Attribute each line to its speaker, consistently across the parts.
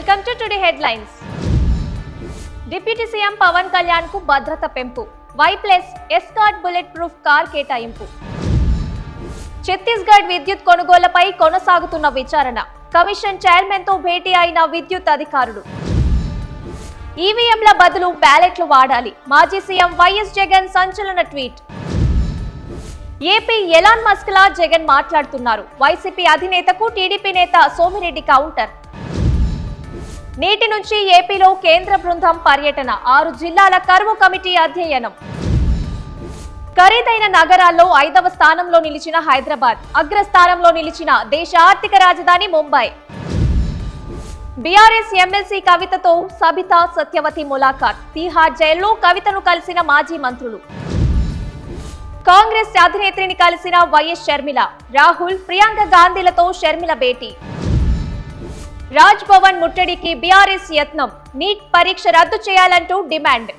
Speaker 1: Welcome to today headlines. Deputy CM Pawan Kalyan కు భద్రత పెంపు, Y+ escort bullet proof car కేటాయింపు. ఛత్తీస్గఢ్ విద్యుత్ కొనుగోళ్లపై కొనసాగుతున్న విచారణ, కమిషన్ చైర్మన్ తో భేటీ అయిన విద్యుత్ అధికారులు. ఈవీఎంల బదులు బ్యాలెట్లు వాడాలి, మాజీ సీఎం వైఎస్ జగన్ సంచలన ట్వీట్. ఏపీ ఎలాన్ మస్క్ లా జగన్ మాట్లాడుతున్నారు, వైసీపీ అధినేతకు టీడీపీ నేత సోమిరెడ్డి కౌంటర్. నేటి నుంచి ఏపీలో కేంద్ర బృందం పర్యటన, 6 జిల్లాల కరువు కమిటీ అధ్యయనం. ఖరీదైన నగరాల్లో 5వ స్థానంలో నిలిచిన హైదరాబాద్, అగ్రస్థానంలో నిలిచిన దేశ ఆర్థిక రాజధాని ముంబై. బీఆర్ఎస్ ఎమ్మెల్సీ కవితతో సబితా సత్యవతి ములాఖాత్, తీహార్ జైల్లో కవితను కలిసిన మాజీ మంత్రులు. కాంగ్రెస్ అధినేత్రిని కలిసిన వైఎస్ షర్మిల, రాహుల్ ప్రియాంక గాంధీలతో షర్మిల భేటీ. రాజ్ భవన్ ముట్టడికి బీఆర్ఎస్ యత్నం, నీట్ పరీక్ష రద్దు చేయాలంటూ డిమాండ్.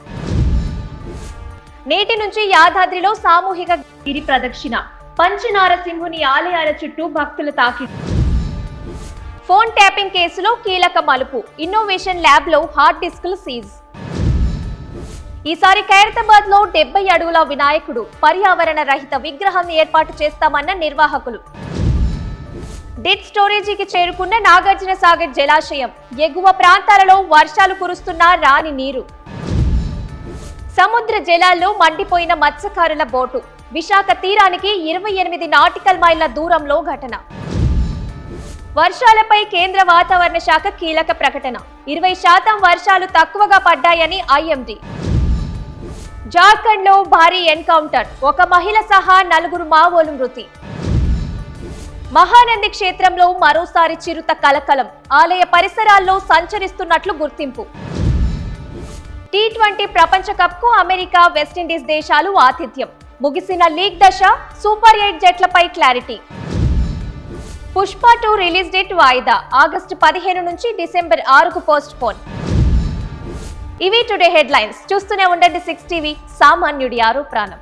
Speaker 1: నేటి నుంచి యాదాద్రిలో సామూహిక గిరి ప్రదక్షిణ, పంచనారసింహుని ఆలయాల చుట్టూ భక్తుల తాకిడి. ఫోన్ ట్యాపింగ్ కేసులో కీలక మలుపు, ఇన్నోవేషన్ ల్యాబ్ లో హార్డ్ డిస్కులు సీజ్. ఈసారి ఖైరతాబాద్ లో 70 అడుగుల వినాయకుడు, పర్యావరణ రహిత విగ్రహం ఏర్పాటు చేస్తామన్న నిర్వాహకులు. డెడ్ స్టోరేజీకి చేరుకున్న నాగార్జున సాగర్ జలాశయం, ఎగువ ప్రాంతాలలో వర్షాలు కురుస్తున్న రాని నీరు. సముద్ర జలాల్లో మండిపోయిన మత్స్యకారుల బోటు, విశాఖ తీరానికి 28 నాటికల్ మైళ్ల దూరంలో ఘటన. వర్షాలపై కేంద్ర వాతావరణ శాఖ కీలక ప్రకటన, 20% వర్షాలు తక్కువగా పడ్డాయని ఐఎండీ. జార్ఖండ్ లో భారీ ఎన్కౌంటర్, ఒక మహిళ సహా 4 మావోలు మృతి. మహానంది క్షేత్రంలో మరోసారి చిరుత కలకలం, ఆలయ పరిసరాల్లో సంచరిస్తున్నట్లు గుర్తింపు. T20 ప్రపంచ కప్ కు అమెరికా, వెస్టిండీస్ దేశాలు ఆతిథ్యం. ముగిసిన లీగ్ దశ, సూపర్ 8 జట్లపై క్లారిటీ. పుష్ప 2 రిలీజ్ డేట్ వాయిదా, ఆగస్టు 15 నుంచి డిసెంబర్ 6కు పోస్ట్ పోన్. ఇవి టుడే హెడ్లైన్స్. చూస్తూనే ఉండండి 6 టీవీ, సామాన్యుడి ఆరో ప్రాణం.